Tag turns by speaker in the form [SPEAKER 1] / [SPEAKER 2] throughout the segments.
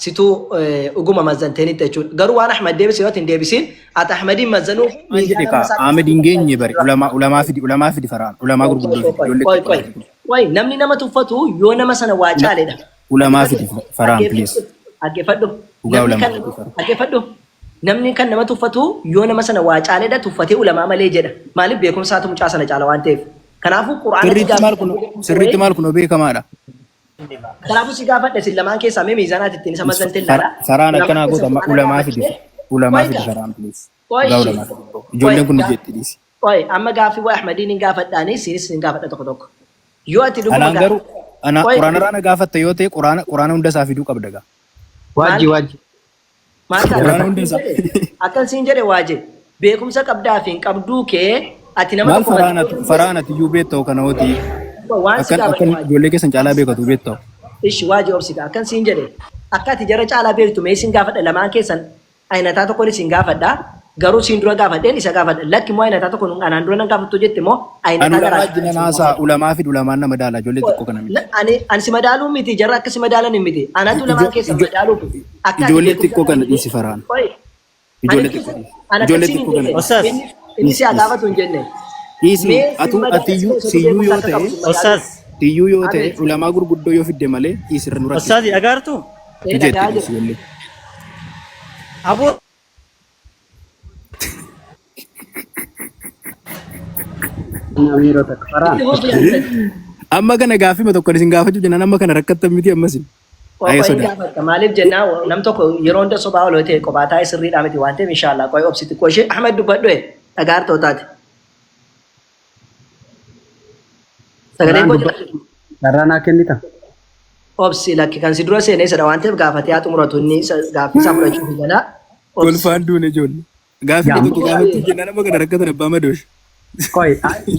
[SPEAKER 1] situ uguma mazanteni jechuudha. Garuu waan Ahmad deebise yoo hin deebisin ati Ahmadin mazanuu
[SPEAKER 2] Injiti ka Ahmed ingeenye bari ulamaa fidi faraan ulamaa gurguddoo
[SPEAKER 1] way namni nama tuffatu yoo nama sana waa caaledha.
[SPEAKER 2] Ulamaa fidi faraan please.
[SPEAKER 1] Aggeeffadhu. Namni kan nama tuffatu yoo nama sana waa caaledha tuffatee ulamaa malee jedha. Maaliif beekumsaatu mucaa sana caala waan ta'eef. Kanaafuu Quraana
[SPEAKER 2] sirriitti maal kun beekamaadha.
[SPEAKER 1] Kanaafuu si gaafadha sin lamaan keessaa mee miizaanaatti ittiin isa mazanteen laala.
[SPEAKER 2] Faraan akkanaa goota ulamaa fidi faraan please. Ijoolleen kun jetti dhiisi.
[SPEAKER 1] Amma gaaffii waa Ahmadiin hin gaafadhaanii sinis hin gaafadha tokko tokko. Yoo ati
[SPEAKER 2] dhuguma garuu ana Quraana raana gaafatta yoo ta'e Quraana hunda isaa fiduu qabda gaa.
[SPEAKER 3] Waaji.
[SPEAKER 1] Quraana hunda isaa. Akkan siin jedhe waaji beekumsa qabdaa fi hin qabduu kee ati nama
[SPEAKER 2] tokko faraanati iyyuu beekta'u kana hooti. Akkan ijoollee keessan caalaa beekatu beekta'u.
[SPEAKER 1] Ishi waaji obsita akkan siin jedhe akka ati jara caalaa beektu mee siin gaafadha lamaan keessan ayinataa tokko siin gaafadha. Garuu siin dura gaafadheen isa gaafadha lakki moo ayinataa tokko anaan dura nan gaafattu jette moo ayinataa
[SPEAKER 2] garaa. Anu lamaa naasaa ulamaa fi ulamaan nama daala ijoollee xiqqoo kana miti.
[SPEAKER 1] Ani si madaaluu miti jarra akka si madaalan hin miti. Anatu lamaan keessa madaaluu.
[SPEAKER 2] Ijoollee xiqqoo kana dhiisi faraan. Ijoollee xiqqoo kana.
[SPEAKER 1] Osaas. Inni si gaafatu hin jenne.
[SPEAKER 2] Dhiisi atiyyuu siyyuu yoo ta'e.
[SPEAKER 3] Osaas.
[SPEAKER 2] Siyyuu yoo ta'e ulamaa gurguddoo yoo fidde malee dhiisirra nurra.
[SPEAKER 3] Osaas dhagaartu.
[SPEAKER 2] Ijoollee.
[SPEAKER 3] Aboo.
[SPEAKER 2] Amma kana gaaffii tokko isin gaafachuu jennaan amma kana rakkattan miti ammas.
[SPEAKER 1] Maaliif jennaa nam tokko yeroo hunda sobaa ol ta'e qophaa sirriidhaa miti waan ta'eef inshaallah qoy obsiti qoshee Ahmed dubbadhu dhagaartootaati. Sagaleen koo
[SPEAKER 3] Darraanaa kennita.
[SPEAKER 1] Obsi lakki kan si dura seenee sadha waan ta'eef gaafatee haa xumuratu inni gaaffii isaa fudhachuu fi jala.
[SPEAKER 2] Kolfaan duune ijoollee. Gaaffii tokko gaafachuu jennaan amma kana rakkatan abbaa madoosh.
[SPEAKER 3] Koi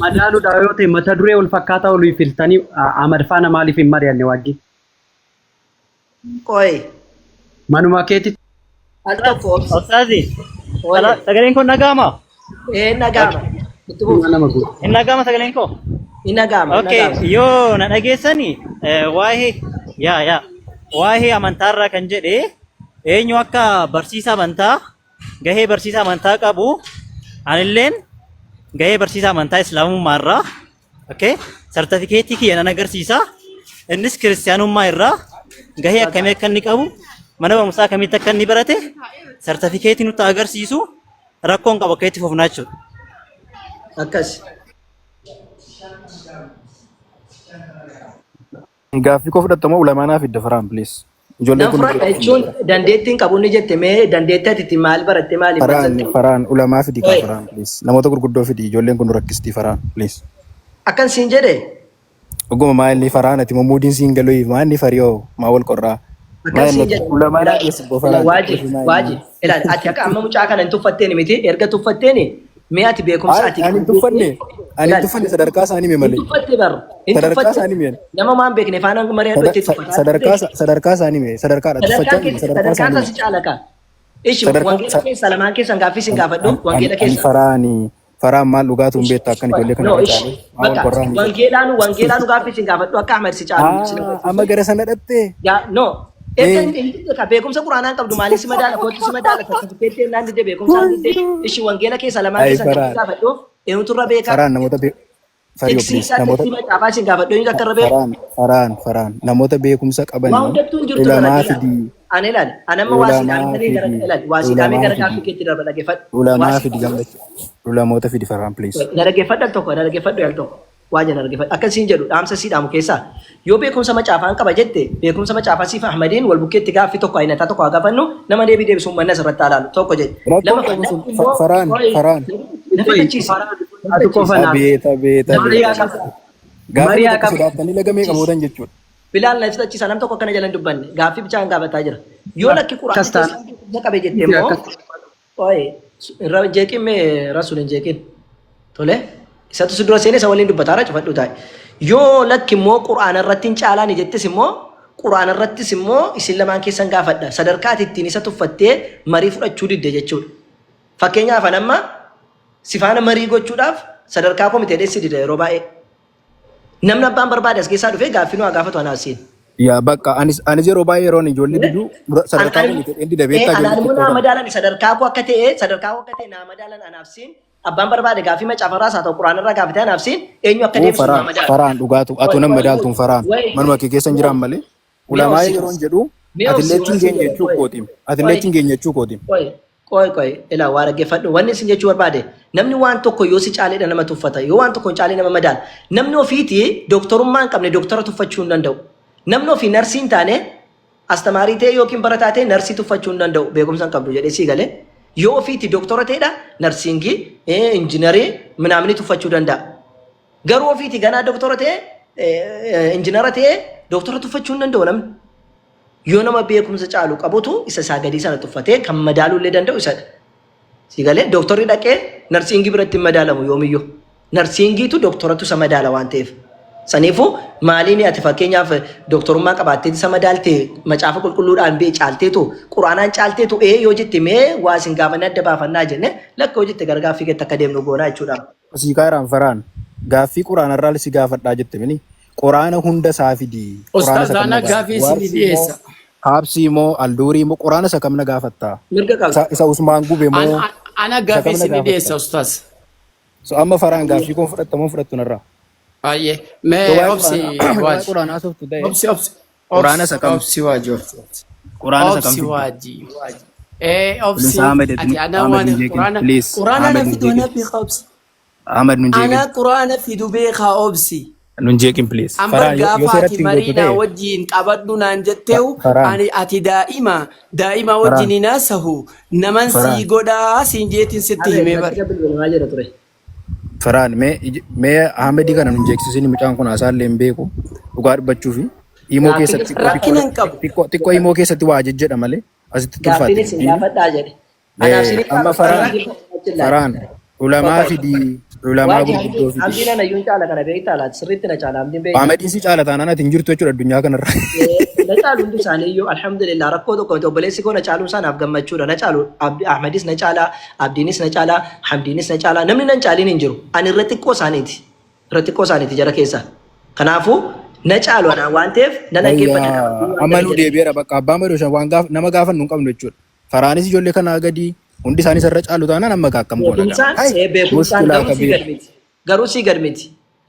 [SPEAKER 3] madaaluudha yoo ta'e mata duree wal fakkaataa olii filtanii Ahmad faana maaliif hin mari'anne waggi?
[SPEAKER 1] Koi
[SPEAKER 3] manuma keetti.
[SPEAKER 1] Osaasi.
[SPEAKER 3] Sagaleen koo nagaama?
[SPEAKER 1] Nagaama.
[SPEAKER 3] Hin nagaama sagaleen koo?
[SPEAKER 1] Hin nagaama.
[SPEAKER 3] Okay yoo na dhageessani waa'ee amantaarraa kan jedhe eenyu akka barsiisaa amantaa gahee barsiisaa amantaa qabu anilleen gahee barsiisaa amantaa islaamummaa irraa sartifikeetii kiyya nan agarsiisa. Innis kiristaanummaa irraa gahee akkamii akka inni qabu mana barumsaa akkamitti akka inni barate sartifikeetii nutti agarsiisu rakkoon qabu akka itti fufnaa jechuudha.
[SPEAKER 1] Akkas.
[SPEAKER 2] Gaaffii koo fudhattamoo ulamaanaa fidda faraan please.
[SPEAKER 1] Ijoollee kun jechuun dandeettiin qabu ni jette mee dandeettii ati maal baratte maali?
[SPEAKER 2] Faraan ulamaa fidi ka faraan please. Namoota gurguddoo fidi ijoolleen kun rakkisti faraan please.
[SPEAKER 1] Akkan siin jedhe.
[SPEAKER 2] Oguma maalli faraan ati mamuudiin siin galuu maalli fariyoo maa wal qorraa.
[SPEAKER 1] Akkan siin jedhe.
[SPEAKER 2] Ulamaanaa keessi faraan.
[SPEAKER 1] Waaji. Ilaali ati akka amma mucaa kana hin tuffatteen miti erga tuffatteen mee ati beekumsa ati.
[SPEAKER 2] Ani tuffanne sadarkaa isaanii mee malee.
[SPEAKER 1] Tuffatte barru.
[SPEAKER 2] Sadarkaa isaanii mee.
[SPEAKER 1] Nama maan beekne faanaan mari'atu itti tuffata.
[SPEAKER 2] Sadarkaa isaanii mee sadarkaadha tuffachaa
[SPEAKER 1] sadarkaa isaanii caala ka. Ishi wangeela keessa lamaan keessan gaaffii sin gaafadhu wangeela keessa.
[SPEAKER 2] Faraan maal dhugaatu hin beektu akkan ijoollee kana
[SPEAKER 1] taa'anii. Wangeelaanu gaaffii sin gaafadhu akka Ahmed si caalu.
[SPEAKER 2] Amma gara sana dhattee.
[SPEAKER 1] No. Beekumsa quraanaan qabdu maaliif si madaala kootti si madaala sartifikeettii naan didee beekumsaan didee ishi wangeela keessa lamaan keessan gaaffii gaafadhu eenyuturra beekaa.
[SPEAKER 2] Faraan namoota namoota beekumsa qaban ulamaa fidi.
[SPEAKER 1] Ani ilaali. Anamma waasiidhaamee gara gaaffii keetti darba dhaggeeffadhu.
[SPEAKER 2] Ulamaa fidi gammachuu. Ulamoota fidi faraan please.
[SPEAKER 1] Dhaggeeffadhu al tokko. Waa jala dhaggeeffadhu. Akkasiin jedhu dhaamsa siidhaamu keessaa yoo beekumsa macaafaan qaba jette beekumsa macaafaa siif Ahmadiin wal bukkeetti gaaffii tokko ayinataa tokko haa gaafannu nama deebii deebisuun manna asirratti ilaalu tokko jedhe.
[SPEAKER 2] Faraan.
[SPEAKER 3] Atu kofana.
[SPEAKER 2] Gaaffii tokko sodaatanii lagamee qaboodan jechuudha.
[SPEAKER 1] Bilaal na fitachiisa nam tokko akkana jalan dubbanne gaaffii bichaan gaafataa jira. Yoo lakki quraana qabe jettee immoo irra jeeqin mee rasuun hin jeeqin. Tole isatu si dura seenee isa waliin dubbataara cufadhu taa'e. Yoo lakki immoo quraana irratti hin caalaan jettis immoo quraana irrattis immoo isin lamaan keessan gaafadha. Sadarkaa ati ittiin isa tuffattee marii fudhachuu didde jechuudha. Fakkeenyaaf anamma sifaana marii gochuudhaaf sadarkaa komitee dheessi dida yeroo baay'ee. Namni abbaan barbaade as keessaa dhufee gaaffii nu haa gaafatu anaaf siin.
[SPEAKER 2] yaa bakka anis yeroo baay'ee yeroon ijoollee diduu sadarkaa kun inni dabeettaa
[SPEAKER 1] Anaan naa madaalan sadarkaa koo akka ta'e naa madaalan anaaf siin abbaan barbaade gaafii macaafarraa isaa ta'u quraanarraa gaafate anaaf siin eenyu akka deebisu naa madaalan.
[SPEAKER 2] Faraan dhugaatu atu nama madaaltuun faraan manuma kee keessa hin jiraan malee ulamaa yeroon jedhu atileetiin keenya jechuu kootiin atileetiin keenya jechuu kootiin.
[SPEAKER 1] Qoy ilaa waa dhaggeeffadhu wanni isin jechuu barbaade namni waan tokko yoo si caaleedha nama tuffata yoo waan tokko hin caalee nama madaala namni ofiiti dooktorummaa hin qabne dooktora tuffachuu hin danda'u namni ofii narsii hin taane astamaarii ta'e yookiin barataa ta'e narsii tuffachuu hin danda'u beekumsa hin qabdu jedhee sii galee yoo ofiiti dooktora ta'edha narsiingii injiinarii minaamni tuffachuu danda'a garuu ofiiti ganaa dooktora ta'e injiinara ta'e dooktora tuffachuu hin danda'u namni. Yoo nama beekumsa caalu qabutu isa saagadii sana tuffatee kan madaaluu illee danda'u isadha. Sigalee dooktorri dhaqee narsiingii biratti hin madaalamu yoomiyyuu. Narsiingiitu dooktoratu isa madaala waan ta'eef. Saniifuu maaliin ati fakkeenyaaf dooktorummaa qabaattee isa madaaltee macaafa qulqulluudhaan bee caalteetu quraanaan caalteetu yoo jette mee waa isin gaafanne adda baafannaa jenne lakka yoo jette gargaaffii gatti akka deemnu goonaa jechuudha.
[SPEAKER 2] Asii kaaraan faraan gaaffii quraanarraa si gaafadhaa jette mini. Quraana hunda isaa fidi.
[SPEAKER 4] Ustaazana gaafii isin dhiyeessa.
[SPEAKER 2] Habsii moo alduurii moo quraana isa kam na gaafattaa?
[SPEAKER 1] Mirga qaba.
[SPEAKER 2] Isa Usmaan gube moo?
[SPEAKER 4] Ana gaafii isin dhiyeessa ustaaz.
[SPEAKER 2] So amma faraan gaafii kun fudhatamoo fudhattu narraa?
[SPEAKER 4] Baay'ee. Mee obsi waaji.
[SPEAKER 2] Quraana asoftu ta'e.
[SPEAKER 4] Obsi.
[SPEAKER 2] Quraana isa kam?
[SPEAKER 4] Obsi waaji.
[SPEAKER 2] Quraana isa kam?
[SPEAKER 4] Obsi waaji. Obsi. Ati ana waan quraana na fidu na beeka obsi.
[SPEAKER 2] Ahmad Nunjeeqin.
[SPEAKER 4] Ana quraana fidu beeka obsi.
[SPEAKER 2] Nunjeeqin please.
[SPEAKER 4] Ambar gaafaati mariina wajjin qabadhu naan jetteewu ani ati daa'ima wajjin naasahu naman sii godhaa siin jeetiin sitti himee bari.
[SPEAKER 2] Faraan mee Ahmedii kana nunjeeqsisiin mucaan kun asaallee hin beeku dhugaa dubbachuuf himoo keessatti
[SPEAKER 4] rakkina hin qabu.
[SPEAKER 2] Xiqqoo himoo keessatti waa jejjedha malee asitti tulfaate.
[SPEAKER 1] Gaaffiin isin gaafadhaa jedhe.
[SPEAKER 2] Amma faraan ulamaa fidii. Ulamaa gurguddoo fidii.
[SPEAKER 1] Abdiin ana yuun caala kana beektaa laati sirriitti na caala abdiin beektaa.
[SPEAKER 2] Ahmediin si caala taanaan ati hin jirtu jechuudha addunyaa kanarra.
[SPEAKER 1] Na caalu hundi isaanii iyyuu alhamdulillah rakkoo tokko obboleessi koo na caaluun isaa naaf gammachuudha na caalu Ahmedis na caala Abdiinis na caala Hamdiinis na caala namni nan caaliin hin jiru ani irra xiqqoo isaaniiti jara keessa kanaafuu na caalu ana waan ta'eef na dhaggeeffadha.
[SPEAKER 2] Amma nu deebi'eera bakka abbaa madooshan waan nama gaafannu hin qabnu jechuudha. Faraanis ijoollee kanaa gadi hundi isaanii sarara caalu taanaan amma akkam godha.
[SPEAKER 1] Garuu sii gad miti.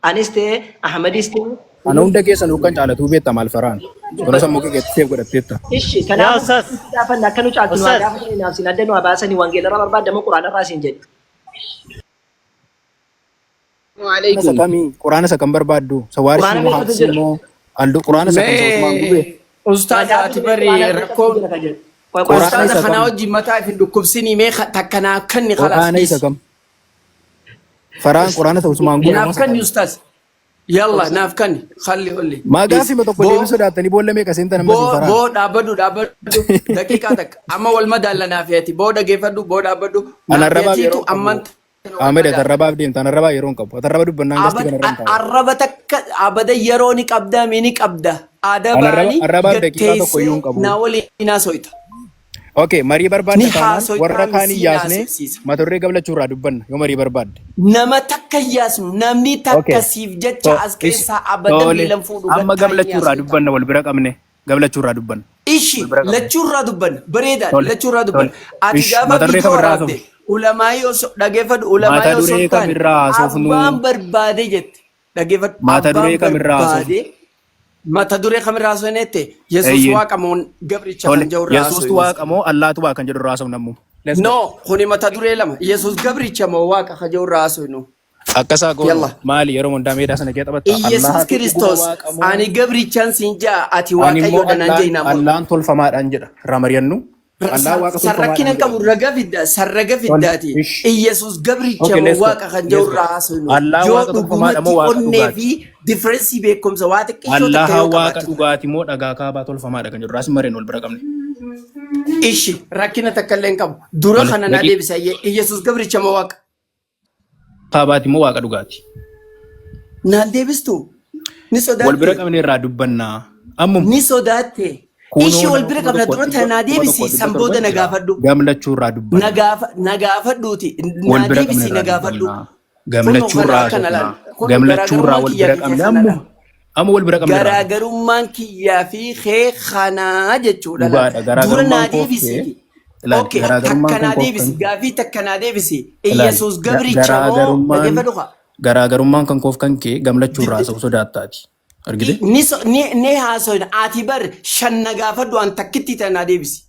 [SPEAKER 1] Anis ta'e Ahmedis ta'e.
[SPEAKER 2] Ana hunda keessan kan caalatu beekta maal faraan. Bona sammuu kee keessatti godhatteetta.
[SPEAKER 1] Ishi kanaaf gaafanna akka nu caaltu nu gaafatanii naaf siin adda nu baasanii wangeelarraa barbaadamu quraanarraa siin jedhe.
[SPEAKER 2] Quraana isa kan barbaaddu sawaarii moo haasii moo aldu quraana isa kan soosumaan gube.
[SPEAKER 4] Ustaaz ati bari rakkoon ustaaz kana wajjin mataa ifin dhukkubsinii mee takkanaa kanni khalaas.
[SPEAKER 2] Quraana isa kam. Faraan quraana isa Usmaan gube.
[SPEAKER 4] Naaf kanni ustaaz. Yalla naaf kanni khalli olli.
[SPEAKER 2] Maa gaafii tokko deebii sodaatanii boolla meeqa seentan amma sin faraan.
[SPEAKER 4] Boo dhaabbadhu daqiiqaa takka amma wal madaalla naaf yaati boo dhageeffadhu boo dhaabbadhu.
[SPEAKER 2] Anarrabaaf yeroo qabu. Ahmed atarrabaaf deemta anarrabaa yeroo hin qabu atarraba dubbannaan gasti kana irra hin taa'u.
[SPEAKER 4] Arraba takka abada yeroo ni qabda mini qabda. Aadaa baanii gatteessee naa waliin haasoita.
[SPEAKER 2] Okay, marii barbaadde taanaan warra kaanii yaasne mata duree gablachuu irraa dubbanna yoo marii barbaadde.
[SPEAKER 4] Nama takka yaasnu namni takka siif jecha as keessaa abada miilan fuudhu.
[SPEAKER 2] Amma gablachuu irraa dubbanna wal bira qabne gablachuu irraa dubbanna.
[SPEAKER 4] Ishi lachuu irraa dubbanna bareeda lachuu irraa dubbanna. Ati gaafa bituu waraabde ulamaa yoo dhageeffadhu ulamaa yoo sottaan abbaan barbaade jette dhageeffadhu.
[SPEAKER 2] Mata duree kamirraa
[SPEAKER 4] haasofnu. Mata duree kamirraa haasofnette Yesuus waaqamoo gabricha kan jedhu irraa haasofnu.
[SPEAKER 2] Yesuus waaqamoo Allaatu waa kan jedhu irraa haasofnu nammu.
[SPEAKER 4] No kuni mata duree lama Yesuus gabricha moo waaqa kan jedhu irraa haasofnu.
[SPEAKER 2] Akkasaa goonu maali yeroo hundaa meedaa sana kee taphatta.
[SPEAKER 4] Yesuus Kiristoos ani gabrichaan siin jaa ati waaqayyoodha naan jee namoo.
[SPEAKER 2] Allaan tolfamaadhaan jedha irraa mari'annu.
[SPEAKER 4] Sarrakkina qabu sarraga fiddaati. Yesuus gabricha moo waaqa kan jedhu irraa haasofnu. Yoo dhugumatti onnee fi differensi beekumsa waa xiqqeessoo takka yoo
[SPEAKER 2] qabaatu. Waaqa dhugaati moo dhagaa kaabaa tolfamaadha kan jedhu irraas mareen wal bira qabne.
[SPEAKER 4] Ishi rakkina takka illee hin qabu. Dura kana na deebisa Yesuus gabricha moo waaqa.
[SPEAKER 2] Kaabaati moo waaqa dhugaati.
[SPEAKER 4] Naan deebistu ni sodaatte.
[SPEAKER 2] Wal bira qabne irraa dubbannaa. Ammum.
[SPEAKER 4] Ni sodaatte. Ishi wal bira qabna dura tanaa deebisi sanbooda na gaafadhu.
[SPEAKER 2] Gamlachuu irraa dubbanna.
[SPEAKER 4] Na gaafadhuuti. Na deebisi na gaafadhu.
[SPEAKER 2] Gamlachuu irraa wal bira qabne ammu amma wal bira qabne
[SPEAKER 4] garaagarummaan kiyyaa fi kee kanaa jechuudha. Dura naa deebisi. Okay, takka naa deebisi. Gaafii takka naa deebisi. Iyesuus gabricha moo dhageeffadhu kaa?
[SPEAKER 2] Garaagarummaan kan koof kan kee gamlachuu irraa ta'uu sodaattaati. Argite?
[SPEAKER 4] Ni haasoina ati bar shanna gaafadhu an takkitti tanaa deebisi.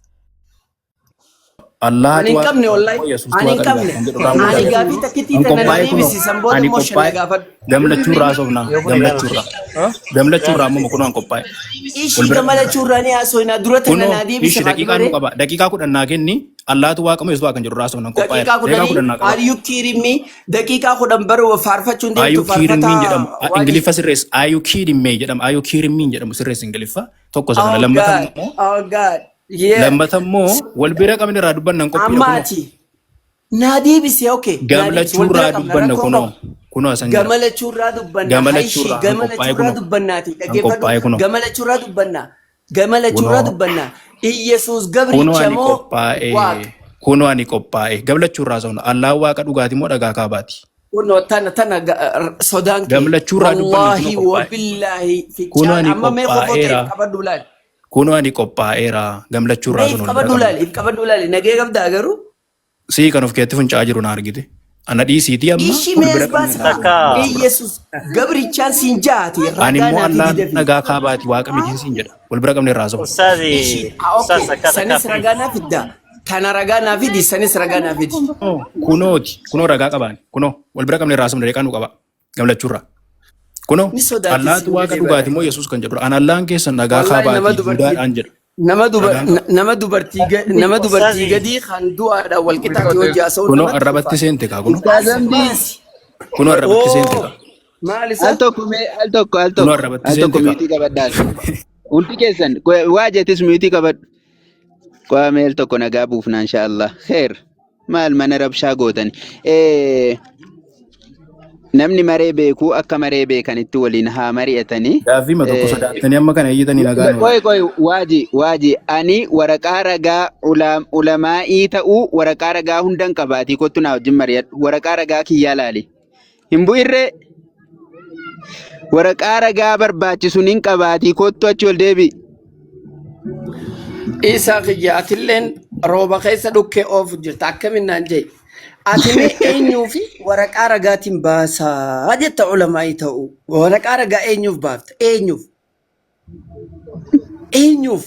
[SPEAKER 2] Allah
[SPEAKER 4] ani qabne wallahi ani qabne ani gaafii takkitti tanaa deebisi sanboota moo shanna gaafadhu.
[SPEAKER 2] Gamlachuu irraa soofna gamlachuu irraa ammoo kunuun qophaa'e.
[SPEAKER 4] Ishi gamlachuu irraa ni haasoina dura tanaa deebisi.
[SPEAKER 2] Daqiiqaa nu qaba daqiiqaa 10 naa kenni. Allahtu waaqamu Yesuus kan jedhu raasoo nan qophaa'e.
[SPEAKER 4] Daqiiqaa 10 are you kidding me? Daqiiqaa 10 baruu faarfachuun deemtu
[SPEAKER 2] faarfata. Ingiliffa sirrees are you kidding me jedhama are you kidding me jedhamu sirrees Ingiliffa tokko sana lammatammoo.
[SPEAKER 4] Oh God.
[SPEAKER 2] Lammatammoo wal bira qabne irraa dubbannan qophii.
[SPEAKER 4] Ammaati. Naa deebisi okay.
[SPEAKER 2] Gamlachuu irraa dubbanna kunoo asan jira.
[SPEAKER 4] Gamlachuu irraa dubbanna. Gamlachuu irraa dubbannaati. Dhaggeeffadhu. Gamlachuu irraa dubbanna. Gamlachuu irraa dubbanna. Iyesuus gabricha moo waaqa?
[SPEAKER 2] Kunoo ani qophaa'e gamlachuu irraa soofna Allah waaqa dhugaati moo dhagaa kaabaati?
[SPEAKER 4] Kunoo tana sodaan kee.
[SPEAKER 2] Gamlachuu irraa dubbanna.
[SPEAKER 4] Wallahi wa billahi fichaan amma mee qofootee qabadhu laal.
[SPEAKER 2] Kunoo ani qophaa'eera gamlachuu irraa soofna.
[SPEAKER 4] Qabadhu laal nagee qabdaa garuu.
[SPEAKER 2] Sii kan of keetti funcaa jiru na argite. Ana dhiisiitii amma.
[SPEAKER 4] Ishi mees baasa. Iyesuus gabrichaan siin jaati.
[SPEAKER 2] Ani immoo Allah dhagaa kaabaati waaqa mitiin siin jedha. Wal bira qabne irraa soofna.
[SPEAKER 4] Sanis ragaa naa fidda. Tana ragaa naa fidi sanis ragaa naa fidi.
[SPEAKER 2] Kunoo ragaa qabaan. Kunoo wal bira qabne irraa soofna deeqaa nu qaba. Gamlachuu irraa. Kunoo Allahtu waaqa dhugaati moo Yesuus kan jedhu. Ana Allahan keessan dhagaa kaabaati hundaadhaan jedha. Nama dubartii gadi kan du'aadhaan wal qixaatti hojii haasa'u. Kunoo arrabatti seente kaa kunoo. Kunoo arrabatti seente kaa.
[SPEAKER 4] Maal isaa?
[SPEAKER 5] Al tokko miitii qabadhaan. Hundi keessan waa jettis miitii qabadhu. Qo'a meel tokko nagaa buufna inshaallah. Kheer maal mana rabshaa gootan. Namni maree beekuu akka maree beekanitti waliin haa mari'atanii.
[SPEAKER 2] Gaaffii ma tokko sodaatanii amma kana eeyyatanii nagaa.
[SPEAKER 5] Qoy waaji ani waraqaa ragaa ulamaa'ii ta'uu waraqaa ragaa hundan qabaatii kottu naa wajjin mari'adhu. Waraqaa ragaa kiyyaa laali. Hin bu'irree waraqaa ragaa barbaachisuun hin qabaatii kottu achi ol deebi.
[SPEAKER 4] Isaa kiyya atilleen rooba keessa dhukkee oofu jirta akkaminnaan jee. Atime eenyuu fi waraqaa ragaatiin baasaa jetta ulamaa'ii ta'uu. Waraqaa ragaa eenyuuf baafta? Eenyuuf?